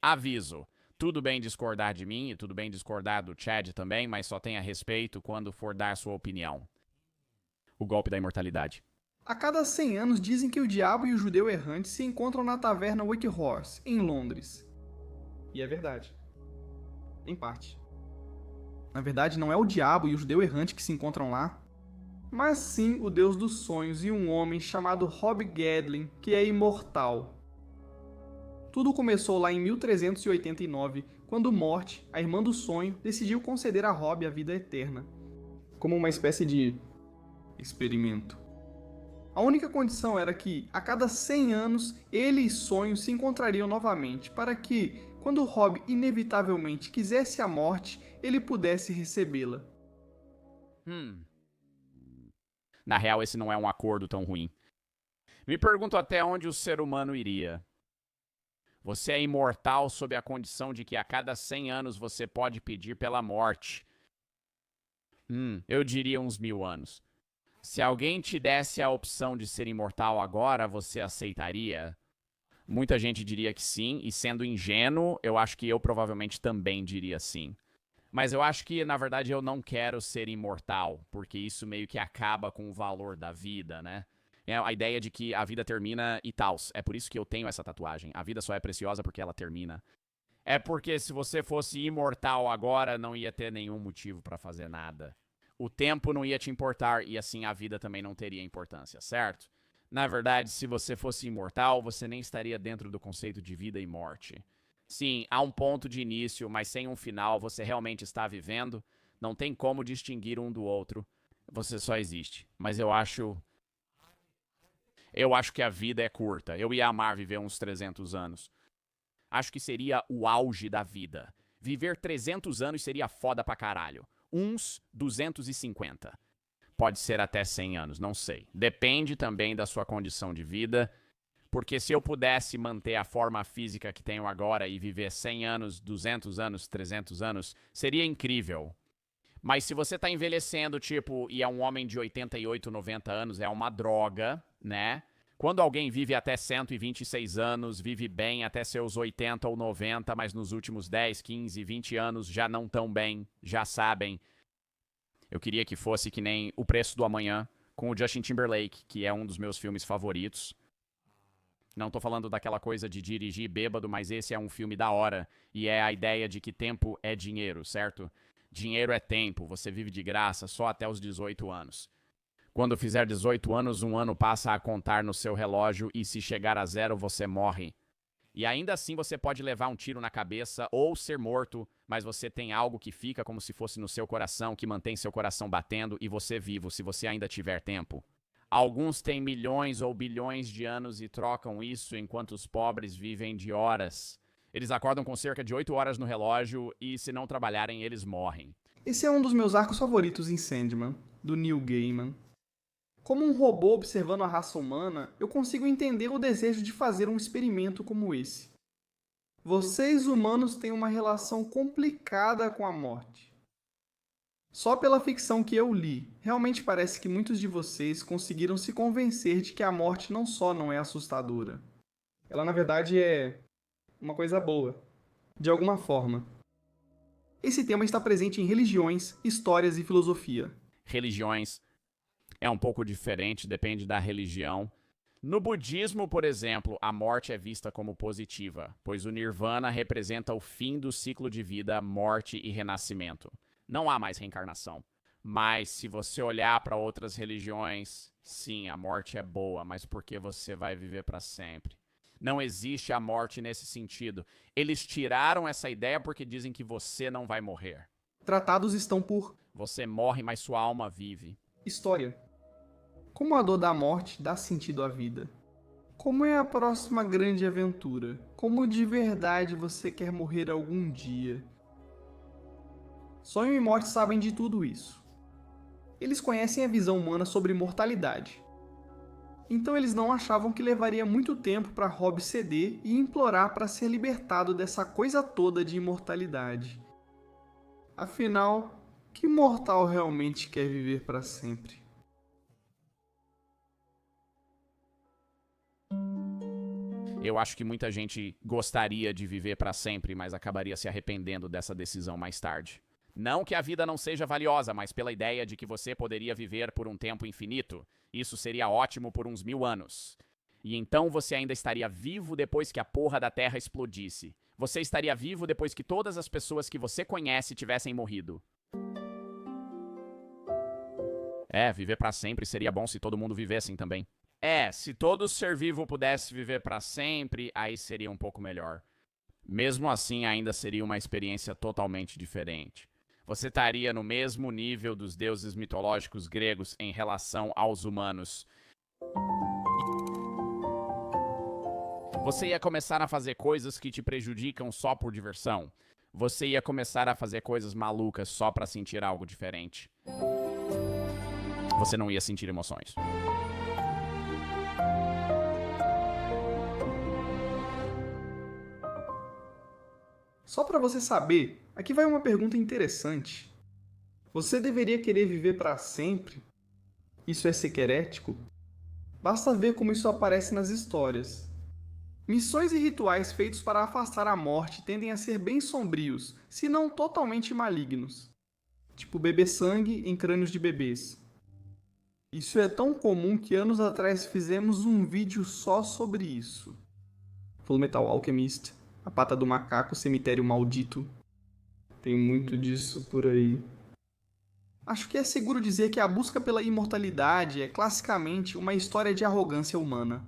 Aviso. Tudo bem discordar de mim e tudo bem discordar do Chad também, mas só tenha respeito quando for dar sua opinião. O golpe da imortalidade. A cada 100 anos dizem que o diabo e o judeu errante se encontram na taverna Wake Horse, em Londres. E é verdade. Em parte. Na verdade, não é o diabo e o judeu errante que se encontram lá, mas sim o deus dos sonhos e um homem chamado Rob Gadlin, que é imortal. Tudo começou lá em 1389, quando Morte, a irmã do sonho, decidiu conceder a Rob a vida eterna, como uma espécie de experimento. A única condição era que, a cada 100 anos, ele e Sonho se encontrariam novamente, para que, quando Rob inevitavelmente quisesse a morte, ele pudesse recebê-la. Na real, esse não é um acordo tão ruim. Me pergunto até onde o ser humano iria. Você é imortal sob a condição de que a cada 100 anos você pode pedir pela morte. Eu diria uns 1000 anos. Se alguém te desse a opção de ser imortal agora, você aceitaria? Muita gente diria que sim, e sendo ingênuo, eu acho que eu provavelmente também diria sim. Mas eu acho que, na verdade, eu não quero ser imortal, porque isso meio que acaba com o valor da vida, né? É a ideia de que a vida termina e tal. É por isso que eu tenho essa tatuagem. A vida só é preciosa porque ela termina. É porque se você fosse imortal agora, não ia ter nenhum motivo pra fazer nada. O tempo não ia te importar e assim a vida também não teria importância, certo? Na verdade, se você fosse imortal, você nem estaria dentro do conceito de vida e morte. Sim, há um ponto de início, mas sem um final, você realmente está vivendo. Não tem como distinguir um do outro. Você só existe. Mas eu acho que a vida é curta. Eu ia amar viver uns 300 anos. Acho que seria o auge da vida. Viver 300 anos seria foda pra caralho. Uns 250. Pode ser até 100 anos, não sei. Depende também da sua condição de vida. Porque se eu pudesse manter a forma física que tenho agora e viver 100 anos, 200 anos, 300 anos, seria incrível. Mas se você tá envelhecendo, tipo, e é um homem de 88, 90 anos, é uma droga, né? Quando alguém vive até 126 anos, vive bem até seus 80 ou 90, mas nos últimos 10, 15, 20 anos já não tão bem, já sabem. Eu queria que fosse que nem O Preço do Amanhã, com o Justin Timberlake, que é um dos meus filmes favoritos. Não tô falando daquela coisa de dirigir bêbado, mas esse é um filme da hora. E é a ideia de que tempo é dinheiro, certo? Dinheiro é tempo, você vive de graça só até os 18 anos. Quando fizer 18 anos, um ano passa a contar no seu relógio e se chegar a zero, você morre. E ainda assim você pode levar um tiro na cabeça ou ser morto, mas você tem algo que fica como se fosse no seu coração, que mantém seu coração batendo e você vivo, se você ainda tiver tempo. Alguns têm milhões ou bilhões de anos e trocam isso enquanto os pobres vivem de horas. Eles acordam com cerca de 8 horas no relógio e, se não trabalharem, eles morrem. Esse é um dos meus arcos favoritos em Sandman, do Neil Gaiman. Como um robô observando a raça humana, eu consigo entender o desejo de fazer um experimento como esse. Vocês humanos têm uma relação complicada com a morte. Só pela ficção que eu li, realmente parece que muitos de vocês conseguiram se convencer de que a morte não só não é assustadora. Ela na verdade é uma coisa boa, de alguma forma. Esse tema está presente em religiões, histórias e filosofia. Religiões é um pouco diferente, depende da religião. No budismo, por exemplo, a morte é vista como positiva, pois o nirvana representa o fim do ciclo de vida, morte e renascimento. Não há mais reencarnação. Mas se você olhar para outras religiões, sim, a morte é boa, mas porque você vai viver para sempre. Não existe a morte nesse sentido. Eles tiraram essa ideia porque dizem que você não vai morrer. Tratados estão por Você morre, mas sua alma vive. história. Como a dor da morte dá sentido à vida? Como é a próxima grande aventura? Como de verdade você quer morrer algum dia? Sonho e morte sabem de tudo isso. Eles conhecem a visão humana sobre mortalidade. Então eles não achavam que levaria muito tempo para Rob ceder e implorar para ser libertado dessa coisa toda de imortalidade. Afinal, que mortal realmente quer viver para sempre? Eu acho que muita gente gostaria de viver para sempre, mas acabaria se arrependendo dessa decisão mais tarde. Não que a vida não seja valiosa, mas pela ideia de que você poderia viver por um tempo infinito. Isso seria ótimo por uns 1000 anos. E então você ainda estaria vivo depois que a porra da Terra explodisse. Você estaria vivo depois que todas as pessoas que você conhece tivessem morrido. Viver pra sempre seria bom se todo mundo vivessem também. Se todo ser vivo pudesse viver pra sempre, aí seria um pouco melhor. Mesmo assim, ainda seria uma experiência totalmente diferente. Você estaria no mesmo nível dos deuses mitológicos gregos em relação aos humanos. Você ia começar a fazer coisas que te prejudicam só por diversão. Você ia começar a fazer coisas malucas só pra sentir algo diferente. Você não ia sentir emoções. Só pra você saber, aqui vai uma pergunta interessante. Você deveria querer viver pra sempre? Isso é ser herético? Basta ver como isso aparece nas histórias. Missões e rituais feitos para afastar a morte tendem a ser bem sombrios, se não totalmente malignos. Tipo beber sangue em crânios de bebês. Isso é tão comum que anos atrás fizemos um vídeo só sobre isso. Fullmetal Alchemist, A Pata do Macaco, Cemitério Maldito. Tem muito disso por aí. Acho que é seguro dizer que a busca pela imortalidade é classicamente uma história de arrogância humana.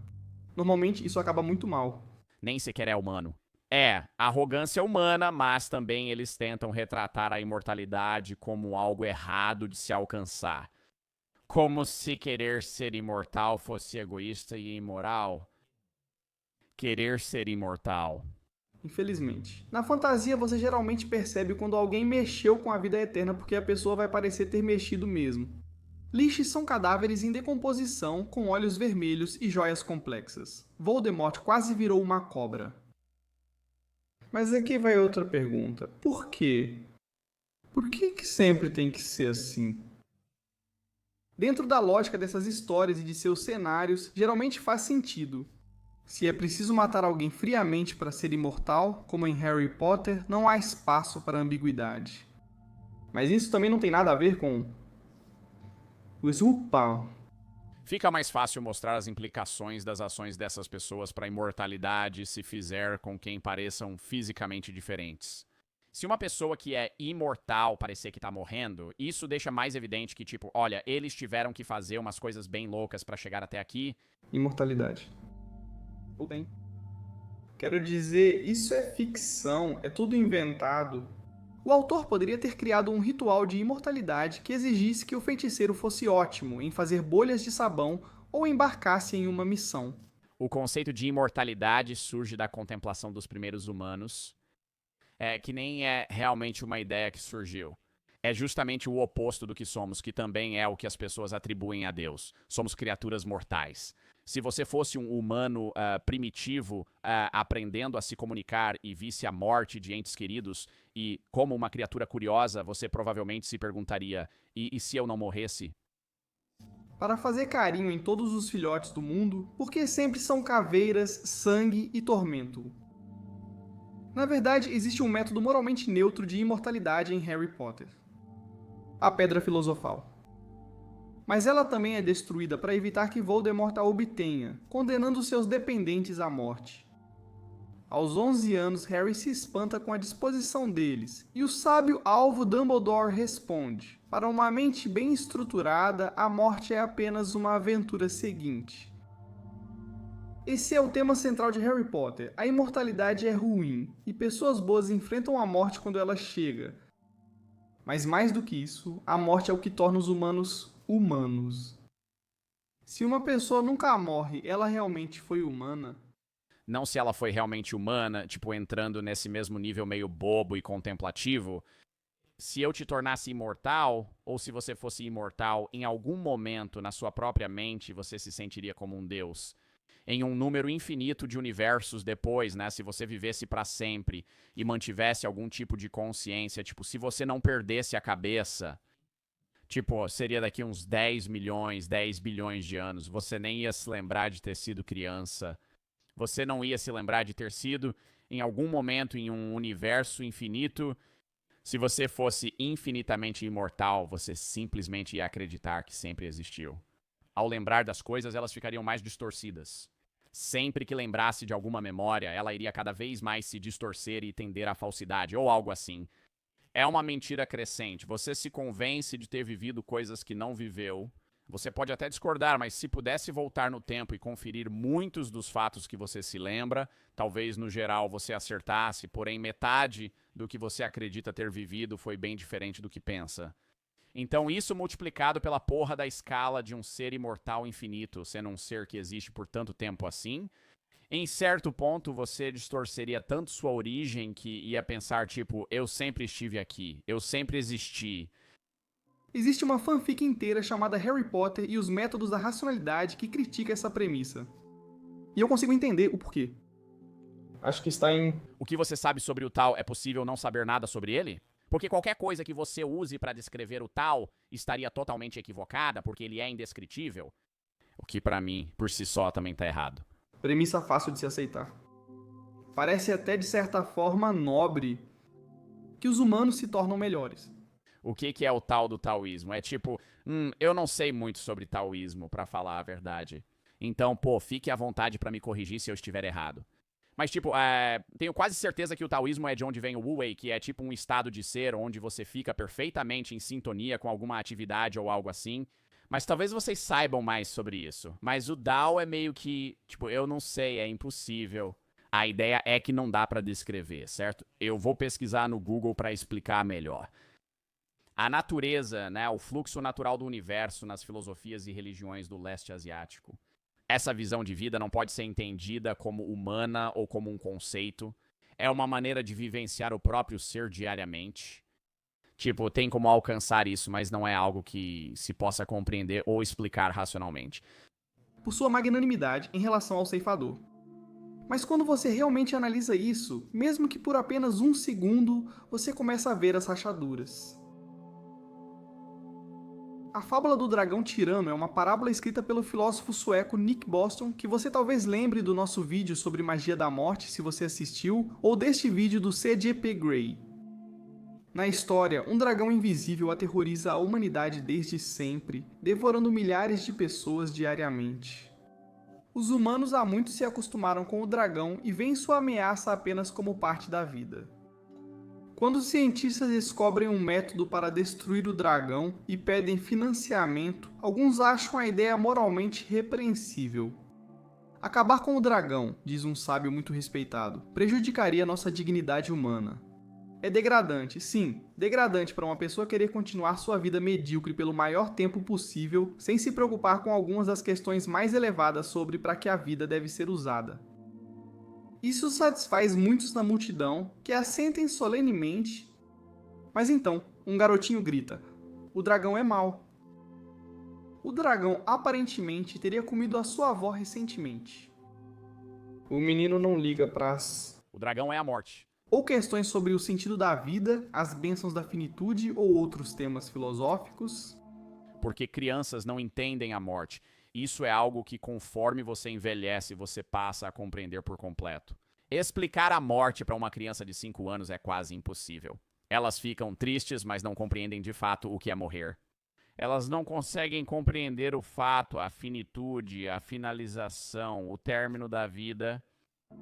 Normalmente isso acaba muito mal. Nem sequer é humano. Arrogância humana, mas também eles tentam retratar a imortalidade como algo errado de se alcançar. Como se querer ser imortal fosse egoísta e imoral. Querer ser imortal. Infelizmente. Na fantasia, você geralmente percebe quando alguém mexeu com a vida eterna porque a pessoa vai parecer ter mexido mesmo. Liches são cadáveres em decomposição, com olhos vermelhos e joias complexas. Voldemort quase virou uma cobra. Mas aqui vai outra pergunta. Por quê? Por que sempre tem que ser assim? Dentro da lógica dessas histórias e de seus cenários, geralmente faz sentido. Se é preciso matar alguém friamente para ser imortal, como em Harry Potter, não há espaço para ambiguidade. Mas isso também não tem nada a ver com o Slughorn. Fica mais fácil mostrar as implicações das ações dessas pessoas para a imortalidade se fizer com quem pareçam fisicamente diferentes. Se uma pessoa que é imortal parecer que tá morrendo, isso deixa mais evidente que, tipo, olha, eles tiveram que fazer umas coisas bem loucas para chegar até aqui. Imortalidade. Tudo bem. Quero dizer, isso é ficção, é tudo inventado. O autor poderia ter criado um ritual de imortalidade que exigisse que o feiticeiro fosse ótimo em fazer bolhas de sabão ou embarcasse em uma missão. O conceito de imortalidade surge da contemplação dos primeiros humanos, que nem é realmente uma ideia que surgiu. É justamente o oposto do que somos, que também é o que as pessoas atribuem a Deus. Somos criaturas mortais. Se você fosse um humano primitivo, aprendendo a se comunicar e visse a morte de entes queridos, e como uma criatura curiosa, você provavelmente se perguntaria, e se eu não morresse? Para fazer carinho em todos os filhotes do mundo, porque sempre são caveiras, sangue e tormento. Na verdade, existe um método moralmente neutro de imortalidade em Harry Potter. A Pedra Filosofal. Mas ela também é destruída para evitar que Voldemort a obtenha, condenando seus dependentes à morte. Aos 11 anos, Harry se espanta com a disposição deles, e o sábio alvo Dumbledore responde: para uma mente bem estruturada, a morte é apenas uma aventura seguinte. Esse é o tema central de Harry Potter. A imortalidade é ruim, e pessoas boas enfrentam a morte quando ela chega. Mas mais do que isso, a morte é o que torna os humanos humanos. Se uma pessoa nunca morre, ela realmente foi humana? Não se ela foi realmente humana, tipo, entrando nesse mesmo nível meio bobo e contemplativo. Se eu te tornasse imortal, ou se você fosse imortal, em algum momento na sua própria mente você se sentiria como um deus. Em um número infinito de universos depois, né? Se você vivesse pra sempre e mantivesse algum tipo de consciência, tipo, se você não perdesse a cabeça, tipo, seria daqui uns 10 milhões, 10 bilhões de anos, você nem ia se lembrar de ter sido criança. Você não ia se lembrar de ter sido, em algum momento em um universo infinito. Se você fosse infinitamente imortal, você simplesmente ia acreditar que sempre existiu. Ao lembrar das coisas, elas ficariam mais distorcidas. Sempre que lembrasse de alguma memória, ela iria cada vez mais se distorcer e tender à falsidade, ou algo assim. É uma mentira crescente. Você se convence de ter vivido coisas que não viveu. Você pode até discordar, mas se pudesse voltar no tempo e conferir muitos dos fatos que você se lembra, talvez no geral você acertasse, porém metade do que você acredita ter vivido foi bem diferente do que pensa. Então isso multiplicado pela porra da escala de um ser imortal infinito, sendo um ser que existe por tanto tempo assim, em certo ponto você distorceria tanto sua origem que ia pensar tipo, eu sempre estive aqui, eu sempre existi. Existe uma fanfic inteira chamada Harry Potter e os Métodos da Racionalidade que critica essa premissa. E eu consigo entender o porquê. Acho que está em... O que você sabe sobre o tal, é possível não saber nada sobre ele? Porque qualquer coisa que você use para descrever o tal estaria totalmente equivocada, porque ele é indescritível. O que pra mim, por si só, também tá errado. Premissa fácil de se aceitar. Parece até de certa forma nobre que os humanos se tornam melhores. O que é o tal do taoísmo? É tipo, eu não sei muito sobre taoísmo, pra falar a verdade. Então, pô, fique à vontade pra me corrigir se eu estiver errado. Mas, tipo, tenho quase certeza que o taoísmo é de onde vem o Wu-Wei, que é tipo um estado de ser onde você fica perfeitamente em sintonia com alguma atividade ou algo assim. Mas talvez vocês saibam mais sobre isso. Mas o Dao é meio que, tipo, eu não sei, é impossível. A ideia é que não dá pra descrever, certo? Eu vou pesquisar no Google pra explicar melhor. A natureza, né, o fluxo natural do universo nas filosofias e religiões do leste asiático. Essa visão de vida não pode ser entendida como humana ou como um conceito. É uma maneira de vivenciar o próprio ser diariamente. Tipo, tem como alcançar isso, mas não é algo que se possa compreender ou explicar racionalmente. Por sua magnanimidade em relação ao ceifador. Mas quando você realmente analisa isso, mesmo que por apenas um segundo, você começa a ver as rachaduras. A fábula do dragão tirano é uma parábola escrita pelo filósofo sueco Nick Bostrom, que você talvez lembre do nosso vídeo sobre magia da morte, se você assistiu, ou deste vídeo do C.G.P. Grey. Na história, um dragão invisível aterroriza a humanidade desde sempre, devorando milhares de pessoas diariamente. Os humanos há muito se acostumaram com o dragão e veem sua ameaça apenas como parte da vida. Quando os cientistas descobrem um método para destruir o dragão e pedem financiamento, alguns acham a ideia moralmente repreensível. Acabar com o dragão, diz um sábio muito respeitado, prejudicaria nossa dignidade humana. É degradante, sim, degradante para uma pessoa querer continuar sua vida medíocre pelo maior tempo possível, sem se preocupar com algumas das questões mais elevadas sobre para que a vida deve ser usada. Isso satisfaz muitos na multidão, que assentem solenemente. Mas então, um garotinho grita: "O dragão é mau." O dragão aparentemente teria comido a sua avó recentemente. O menino não liga pras... O dragão é a morte. Ou questões sobre o sentido da vida, as bênçãos da finitude ou outros temas filosóficos. Porque crianças não entendem a morte. Isso é algo que, conforme você envelhece, você passa a compreender por completo. Explicar a morte para uma criança de 5 anos é quase impossível. Elas ficam tristes, mas não compreendem de fato o que é morrer. Elas não conseguem compreender o fato, a finitude, a finalização, o término da vida.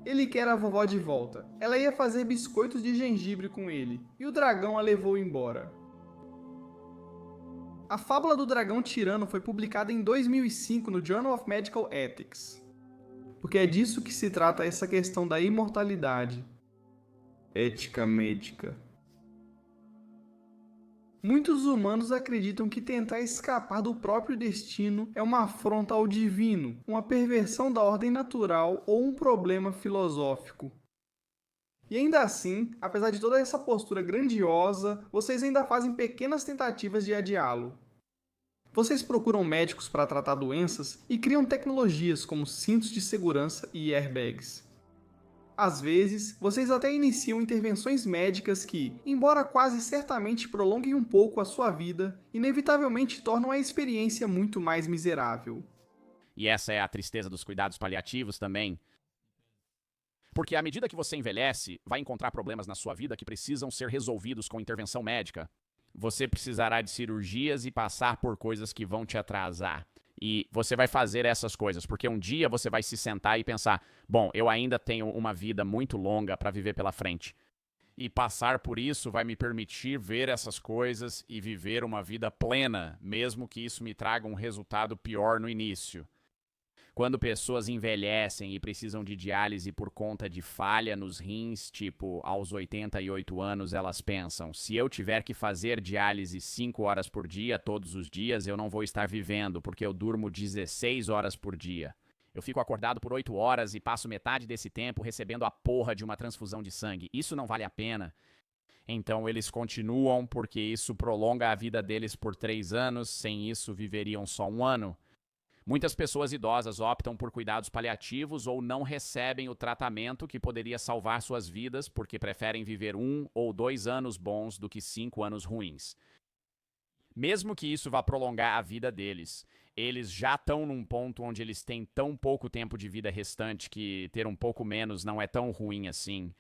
Ele quer a vovó de volta. Ela ia fazer biscoitos de gengibre com ele, e o dragão a levou embora. A fábula do dragão tirano foi publicada em 2005 no Journal of Medical Ethics. Porque é disso que se trata essa questão da imortalidade. Ética médica. Muitos humanos acreditam que tentar escapar do próprio destino é uma afronta ao divino, uma perversão da ordem natural ou um problema filosófico. E ainda assim, apesar de toda essa postura grandiosa, vocês ainda fazem pequenas tentativas de adiá-lo. Vocês procuram médicos para tratar doenças e criam tecnologias como cintos de segurança e airbags. Às vezes, vocês até iniciam intervenções médicas que, embora quase certamente prolonguem um pouco a sua vida, inevitavelmente tornam a experiência muito mais miserável. E essa é a tristeza dos cuidados paliativos também. Porque à medida que você envelhece, vai encontrar problemas na sua vida que precisam ser resolvidos com intervenção médica. Você precisará de cirurgias e passar por coisas que vão te atrasar. E você vai fazer essas coisas, porque um dia você vai se sentar e pensar: bom, eu ainda tenho uma vida muito longa para viver pela frente. E passar por isso vai me permitir ver essas coisas e viver uma vida plena, mesmo que isso me traga um resultado pior no início. Quando pessoas envelhecem e precisam de diálise por conta de falha nos rins, tipo, aos 88 anos, elas pensam: se eu tiver que fazer diálise 5 horas por dia, todos os dias, eu não vou estar vivendo, porque eu durmo 16 horas por dia. Eu fico acordado por 8 horas e passo metade desse tempo recebendo a porra de uma transfusão de sangue. Isso não vale a pena. Então eles continuam porque isso prolonga a vida deles por 3 anos, sem isso viveriam só 1 ano. Muitas pessoas idosas optam por cuidados paliativos ou não recebem o tratamento que poderia salvar suas vidas porque preferem viver 1 ou 2 anos bons do que 5 anos ruins. Mesmo que isso vá prolongar a vida deles, eles já estão num ponto onde eles têm tão pouco tempo de vida restante que ter um pouco menos não é tão ruim assim.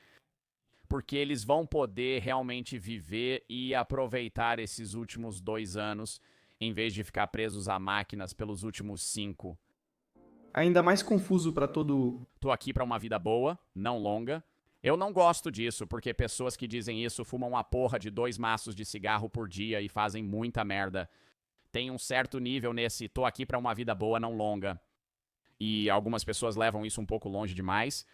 Porque eles vão poder realmente viver e aproveitar esses últimos 2 anos em vez de ficar presos a máquinas pelos últimos 5. Ainda mais confuso para todo... Tô aqui pra uma vida boa, não longa. Eu não gosto disso, porque pessoas que dizem isso fumam a porra de 2 maços de cigarro por dia e fazem muita merda. Tem um certo nível nesse tô aqui pra uma vida boa, não longa. E algumas pessoas levam isso um pouco longe demais.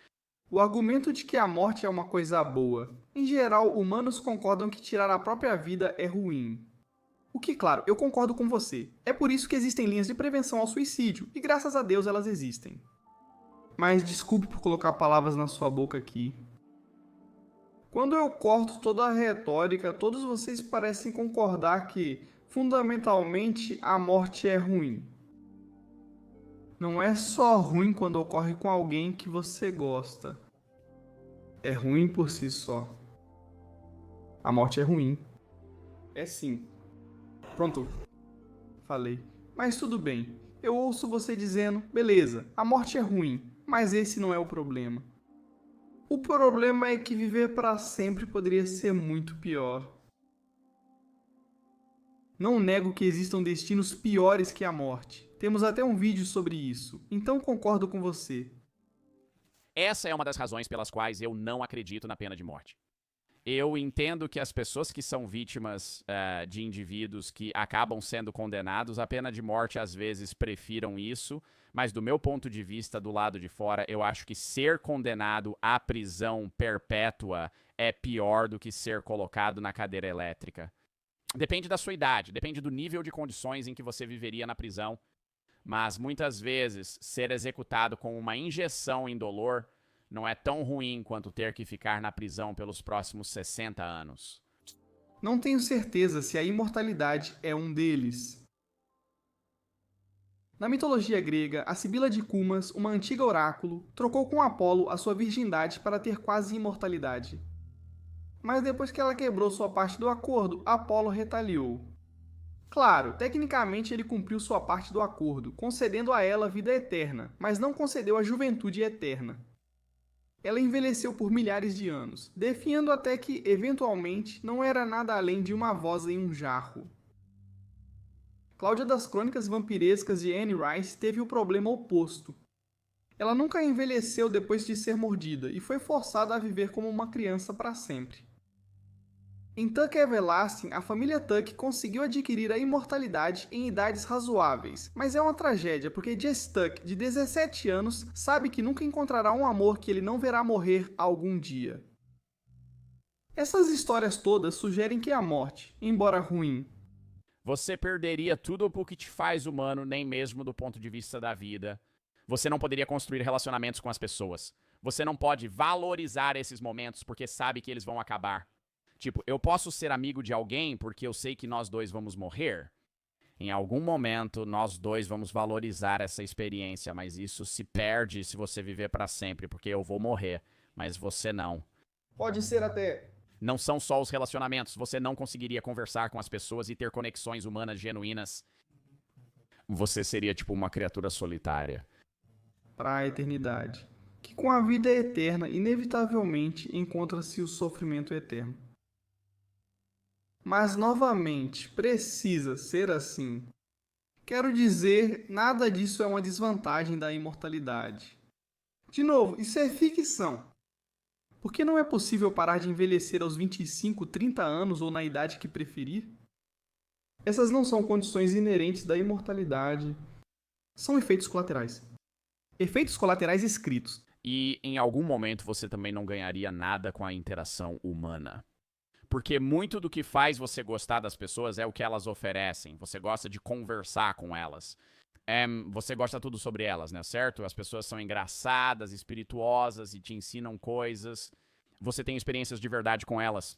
O argumento de que a morte é uma coisa boa. Em geral, humanos concordam que tirar a própria vida é ruim. O que, claro, eu concordo com você. É por isso que existem linhas de prevenção ao suicídio, e graças a Deus elas existem. Mas desculpe por colocar palavras na sua boca aqui. Quando eu corto toda a retórica, todos vocês parecem concordar que, fundamentalmente, a morte é ruim. Não é só ruim quando ocorre com alguém que você gosta. É ruim por si só. A morte é ruim. É sim. Pronto. Falei. Mas tudo bem. Eu ouço você dizendo, beleza, a morte é ruim, mas esse não é o problema. O problema é que viver para sempre poderia ser muito pior. Não nego que existam destinos piores que a morte. Temos até um vídeo sobre isso, então concordo com você. Essa é uma das razões pelas quais eu não acredito na pena de morte. Eu entendo que as pessoas que são vítimas de indivíduos que acabam sendo condenados, a pena de morte às vezes prefiram isso, mas do meu ponto de vista, do lado de fora, eu acho que ser condenado à prisão perpétua é pior do que ser colocado na cadeira elétrica. Depende da sua idade, depende do nível de condições em que você viveria na prisão, mas muitas vezes ser executado com uma injeção indolor não é tão ruim quanto ter que ficar na prisão pelos próximos 60 anos. Não tenho certeza se a imortalidade é um deles. Na mitologia grega, a Sibila de Cumas, uma antiga oráculo, trocou com Apolo a sua virgindade para ter quase imortalidade. Mas depois que ela quebrou sua parte do acordo, Apolo retaliou. Claro, tecnicamente ele cumpriu sua parte do acordo, concedendo a ela vida eterna, mas não concedeu a juventude eterna. Ela envelheceu por milhares de anos, definhando até que, eventualmente, não era nada além de uma voz em um jarro. Cláudia das Crônicas Vampirescas de Anne Rice teve o problema oposto. Ela nunca envelheceu depois de ser mordida e foi forçada a viver como uma criança para sempre. Em Tuck Everlasting, a família Tuck conseguiu adquirir a imortalidade em idades razoáveis, mas é uma tragédia porque Jess Tuck, de 17 anos, sabe que nunca encontrará um amor que ele não verá morrer algum dia. Essas histórias todas sugerem que a morte, embora ruim, Você perderia tudo o que te faz humano, nem mesmo do ponto de vista da vida. Você não poderia construir relacionamentos com as pessoas. Você não pode valorizar esses momentos porque sabe que eles vão acabar. Tipo, eu posso ser amigo de alguém porque eu sei que nós dois vamos morrer. Em algum momento, nós dois vamos valorizar essa experiência, mas isso se perde se você viver para sempre, porque eu vou morrer, mas você não. pode ser até... Não são só os relacionamentos, você não conseguiria conversar com as pessoas e ter conexões humanas genuínas. Você seria tipo uma criatura solitária. para a eternidade. que com a vida eterna, inevitavelmente, encontra-se o sofrimento eterno. Mas, novamente, precisa ser assim. Quero dizer, nada disso é uma desvantagem da imortalidade. De novo, isso é ficção. Porque não é possível parar de envelhecer aos 25, 30 anos ou na idade que preferir? Essas não são condições inerentes da imortalidade. São efeitos colaterais. Efeitos colaterais escritos. E em algum momento você também não ganharia nada com a interação humana. Porque muito do que faz você gostar das pessoas é o que elas oferecem. Você gosta de conversar com elas. Você gosta tudo sobre elas, né? Certo? As pessoas são engraçadas, espirituosas e te ensinam coisas. Você tem experiências de verdade com elas.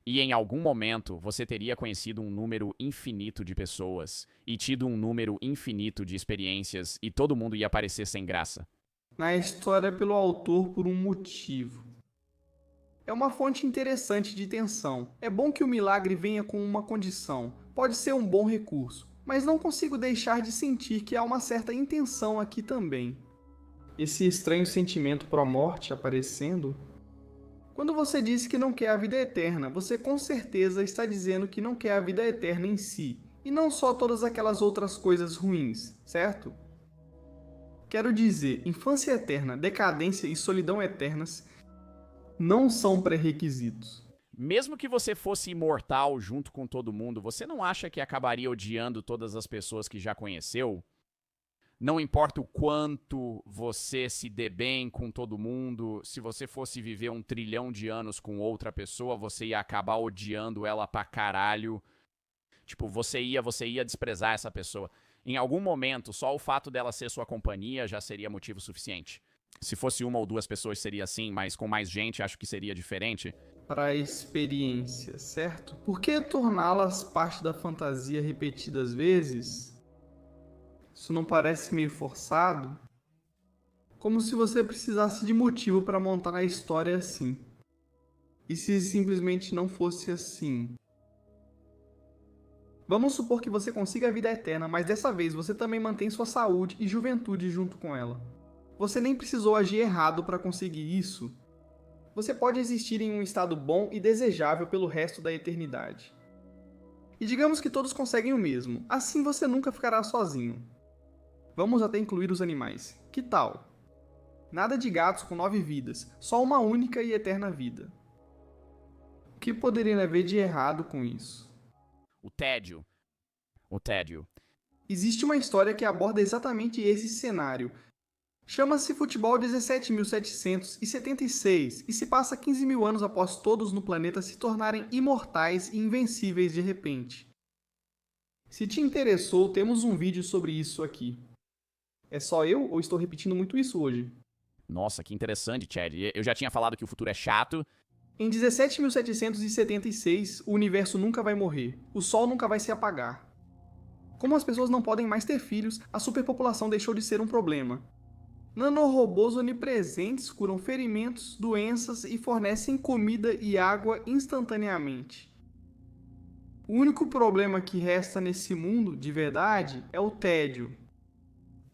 E em algum momento você teria conhecido um número infinito de pessoas e tido um número infinito de experiências e todo mundo ia parecer sem graça. Na história pelo autor por um motivo. É uma fonte interessante de tensão. É bom que o milagre venha com uma condição. Pode ser um bom recurso. Mas não consigo deixar de sentir que há uma certa intenção aqui também. Esse estranho sentimento pró-morte aparecendo. Quando você disse que não quer a vida eterna, você com certeza está dizendo que não quer a vida eterna em si. E não só todas aquelas outras coisas ruins, certo? Quero dizer, infância eterna, decadência e solidão eternas não são pré-requisitos. Mesmo que você fosse imortal junto com todo mundo, você não acha que acabaria odiando todas as pessoas que já conheceu? Não importa o quanto você se dê bem com todo mundo, se você fosse viver 1 trilhão de anos com outra pessoa, você ia acabar odiando ela pra caralho. Tipo, você ia desprezar essa pessoa. Em algum momento, só o fato dela ser sua companhia já seria motivo suficiente. Se fosse 1 ou 2 pessoas seria assim, mas com mais gente acho que seria diferente. Para a experiência, certo? Por que torná-las parte da fantasia repetidas vezes? Isso não parece meio forçado? Como se você precisasse de motivo para montar a história assim. E se simplesmente não fosse assim? Vamos supor que você consiga a vida eterna, mas dessa vez você também mantém sua saúde e juventude junto com ela. Você nem precisou agir errado para conseguir isso. Você pode existir em um estado bom e desejável pelo resto da eternidade. E digamos que todos conseguem o mesmo, assim você nunca ficará sozinho. Vamos até incluir os animais. Que tal? Nada de gatos com 9 vidas, só uma única e eterna vida. O que poderia haver de errado com isso? O tédio. O tédio. Existe uma história que aborda exatamente esse cenário. Chama-se Futebol 17.776 e se passa 15 mil anos após todos no planeta se tornarem imortais e invencíveis de repente. Se te interessou, temos um vídeo sobre isso aqui. É só eu ou estou repetindo muito isso hoje? Nossa, que interessante, Chad. Eu já tinha falado que o futuro é chato. Em 17.776, o universo nunca vai morrer. O Sol nunca vai se apagar. Como as pessoas não podem mais ter filhos, a superpopulação deixou de ser um problema. Nanorobôs onipresentes curam ferimentos, doenças e fornecem comida e água instantaneamente. O único problema que resta nesse mundo, de verdade, é o tédio.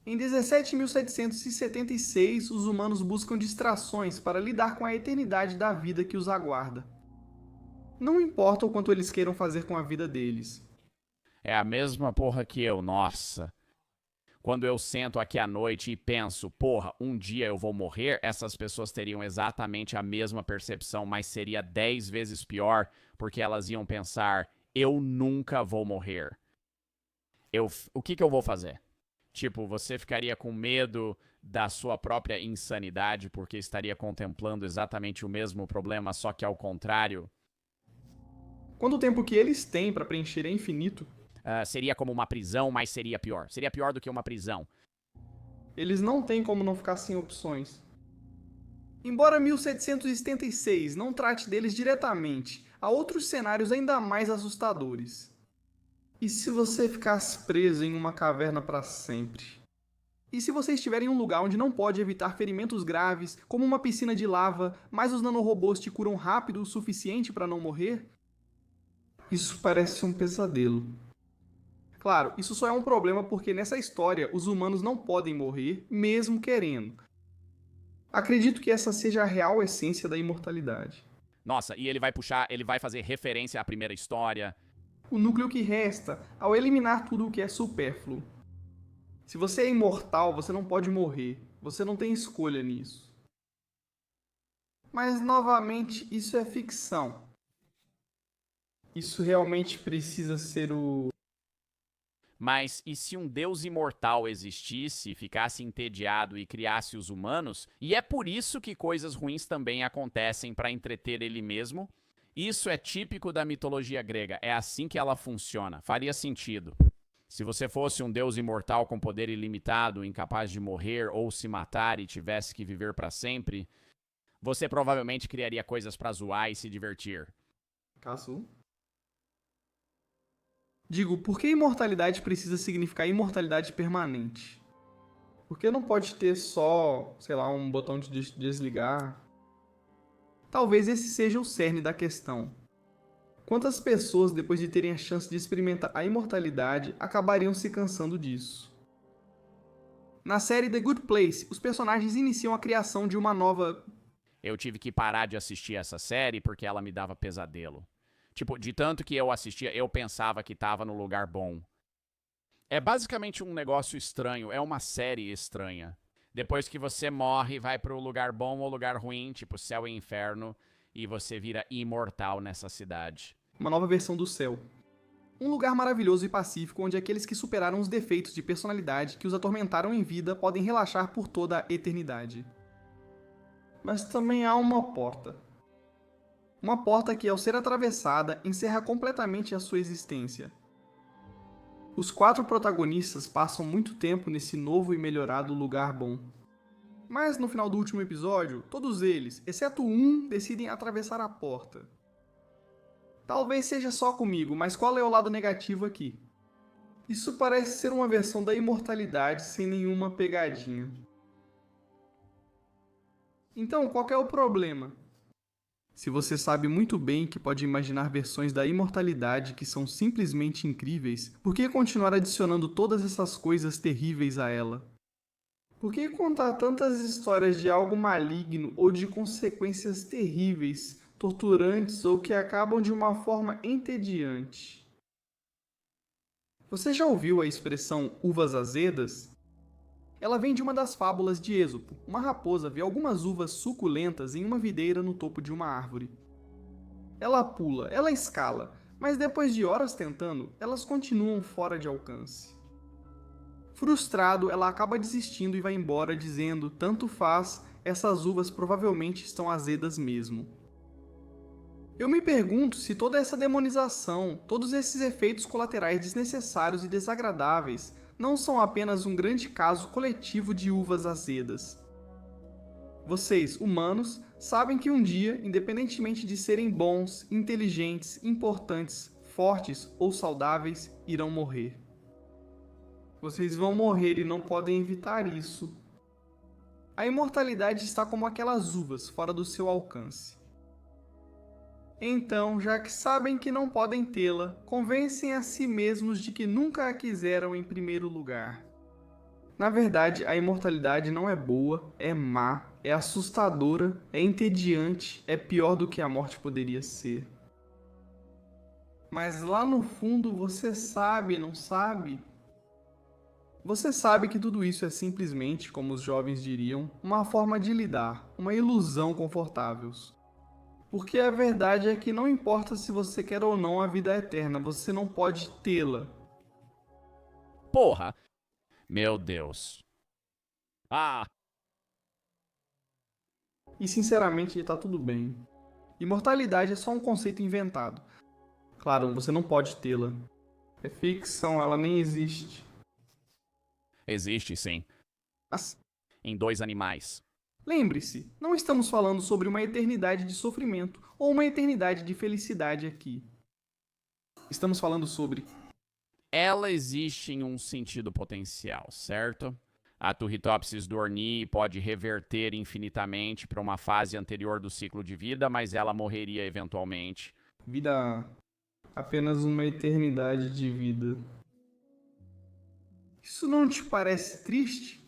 Em 17.776, os humanos buscam distrações para lidar com a eternidade da vida que os aguarda. Não importa o quanto eles queiram fazer com a vida deles. É a mesma porra que eu, nossa. Quando eu sento aqui à noite e penso, porra, um dia eu vou morrer, essas pessoas teriam exatamente a mesma percepção, mas seria 10 vezes pior, porque elas iam pensar, eu nunca vou morrer. O que eu vou fazer? Tipo, você ficaria com medo da sua própria insanidade porque estaria contemplando exatamente o mesmo problema, só que ao contrário? Quando o tempo que eles têm para preencher é infinito, seria como uma prisão, mas seria pior. Seria pior do que uma prisão. Eles não têm como não ficar sem opções. Embora 1776 não trate deles diretamente, há outros cenários ainda mais assustadores. E se você ficasse preso em uma caverna para sempre? E se você estiver em um lugar onde não pode evitar ferimentos graves, como uma piscina de lava, mas os nanorobôs te curam rápido o suficiente para não morrer? Isso parece um pesadelo. Claro, isso só é um problema porque nessa história os humanos não podem morrer, mesmo querendo. Acredito que essa seja a real essência da imortalidade. Nossa, e ele vai fazer referência à primeira história. O núcleo que resta ao eliminar tudo o que é supérfluo. Se você é imortal, você não pode morrer. Você não tem escolha nisso. Mas, novamente, isso é ficção. Isso realmente precisa ser o... Mas e se um deus imortal existisse, ficasse entediado e criasse os humanos? E é por isso que coisas ruins também acontecem para entreter ele mesmo? Isso é típico da mitologia grega, é assim que ela funciona. Faria sentido. Se você fosse um deus imortal com poder ilimitado, incapaz de morrer ou se matar e tivesse que viver para sempre, você provavelmente criaria coisas para zoar e se divertir. Caçu? Digo, por que imortalidade precisa significar imortalidade permanente? Por que não pode ter só, sei lá, um botão de desligar? Talvez esse seja o cerne da questão. Quantas pessoas, depois de terem a chance de experimentar a imortalidade, acabariam se cansando disso? Na série The Good Place, os personagens iniciam a criação de uma nova... Eu tive que parar de assistir essa série porque ela me dava pesadelo. Tipo, de tanto que eu assistia, eu pensava que tava no lugar bom. É basicamente um negócio estranho, é uma série estranha. Depois que você morre, vai pro lugar bom ou lugar ruim, tipo céu e inferno, e você vira imortal nessa cidade. Uma nova versão do céu. Um lugar maravilhoso e pacífico onde aqueles que superaram os defeitos de personalidade que os atormentaram em vida podem relaxar por toda a eternidade. Mas também há uma porta. Uma porta que, ao ser atravessada, encerra completamente a sua existência. Os 4 protagonistas passam muito tempo nesse novo e melhorado lugar bom. Mas no final do último episódio, todos eles, exceto um, decidem atravessar a porta. Talvez seja só comigo, mas qual é o lado negativo aqui? Isso parece ser uma versão da imortalidade sem nenhuma pegadinha. Então, qual é o problema? Se você sabe muito bem que pode imaginar versões da imortalidade que são simplesmente incríveis, por que continuar adicionando todas essas coisas terríveis a ela? Por que contar tantas histórias de algo maligno ou de consequências terríveis, torturantes ou que acabam de uma forma entediante? Você já ouviu a expressão uvas azedas? Ela vem de uma das fábulas de Êxopo. Uma raposa vê algumas uvas suculentas em uma videira no topo de uma árvore. Ela pula, ela escala, mas depois de horas tentando, elas continuam fora de alcance. Frustrado, ela acaba desistindo e vai embora dizendo, tanto faz, essas uvas provavelmente estão azedas mesmo. Eu me pergunto se toda essa demonização, todos esses efeitos colaterais desnecessários e desagradáveis não são apenas um grande caso coletivo de uvas azedas. Vocês, humanos, sabem que um dia, independentemente de serem bons, inteligentes, importantes, fortes ou saudáveis, irão morrer. Vocês vão morrer e não podem evitar isso. A imortalidade está como aquelas uvas fora do seu alcance. Então, já que sabem que não podem tê-la, convencem a si mesmos de que nunca a quiseram em primeiro lugar. Na verdade, a imortalidade não é boa, é má, é assustadora, é entediante, é pior do que a morte poderia ser. Mas lá no fundo você sabe, não sabe? Você sabe que tudo isso é simplesmente, como os jovens diriam, uma forma de lidar, uma ilusão confortável. Porque a verdade é que não importa se você quer ou não a vida eterna, você não pode tê-la. Porra! Meu Deus. Ah! E sinceramente, tá tudo bem. Imortalidade é só um conceito inventado. Claro, você não pode tê-la. É ficção, ela nem existe. Existe, sim. Mas Em 2 animais. lembre-se, não estamos falando sobre uma eternidade de sofrimento ou uma eternidade de felicidade aqui. Estamos falando sobre... Ela existe em um sentido potencial, certo? A Turritopsis dorni pode reverter infinitamente para uma fase anterior do ciclo de vida, mas ela morreria eventualmente. vida, apenas uma eternidade de vida. Isso não te parece triste?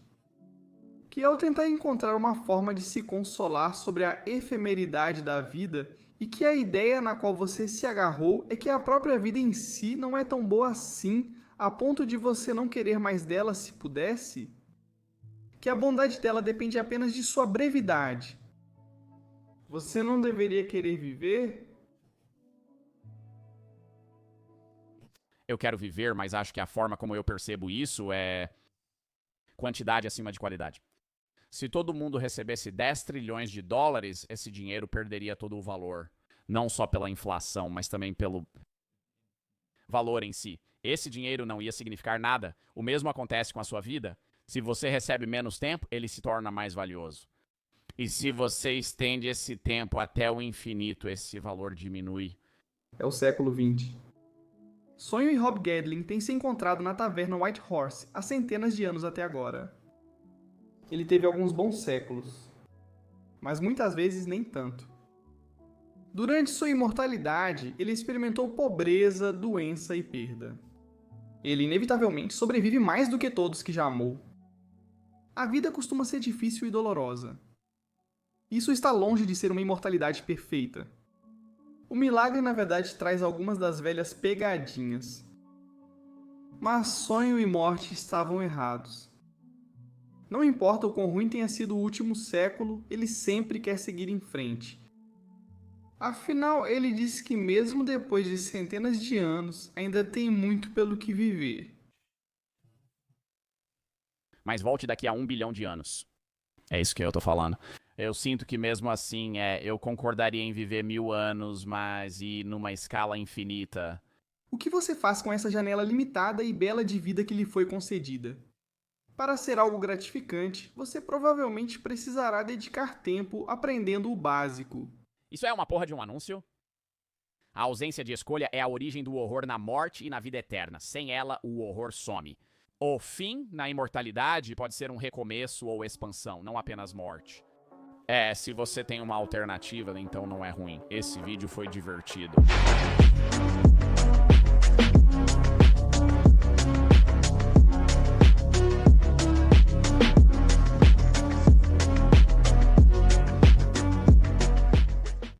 que ao tentar encontrar uma forma de se consolar sobre a efemeridade da vida, e que a ideia na qual você se agarrou é que a própria vida em si não é tão boa assim, a ponto de você não querer mais dela se pudesse? Que a bondade dela depende apenas de sua brevidade. Você não deveria querer viver? Eu quero viver, mas acho que a forma como eu percebo isso é quantidade acima de qualidade. Se todo mundo recebesse 10 trilhões de dólares, esse dinheiro perderia todo o valor. Não só pela inflação, mas também pelo valor em si. Esse dinheiro não ia significar nada. O mesmo acontece com a sua vida. Se você recebe menos tempo, ele se torna mais valioso. E se você estende esse tempo até o infinito, esse valor diminui. É o século XX. Sonho e Rob Gadling têm se encontrado na taverna White Horse há centenas de anos até agora. Ele teve alguns bons séculos, mas muitas vezes nem tanto. Durante sua imortalidade, ele experimentou pobreza, doença e perda. Ele inevitavelmente sobrevive mais do que todos que já amou. A vida costuma ser difícil e dolorosa. Isso está longe de ser uma imortalidade perfeita. O milagre, na verdade, traz algumas das velhas pegadinhas. Mas sonho e morte estavam errados. Não importa o quão ruim tenha sido o último século, ele sempre quer seguir em frente. Afinal, ele disse que mesmo depois de centenas de anos, ainda tem muito pelo que viver. Mas volte daqui a 1 bilhão de anos. É isso que eu tô falando. Eu sinto que mesmo assim, eu concordaria em viver 1000 anos, mas ir numa escala infinita. O que você faz com essa janela limitada e bela de vida que lhe foi concedida? Para ser algo gratificante, você provavelmente precisará dedicar tempo aprendendo o básico. Isso é uma porra de um anúncio? A ausência de escolha é a origem do horror na morte e na vida eterna. Sem ela, o horror some. O fim na imortalidade pode ser um recomeço ou expansão, não apenas morte. Se você tem uma alternativa, então não é ruim. Esse vídeo foi divertido.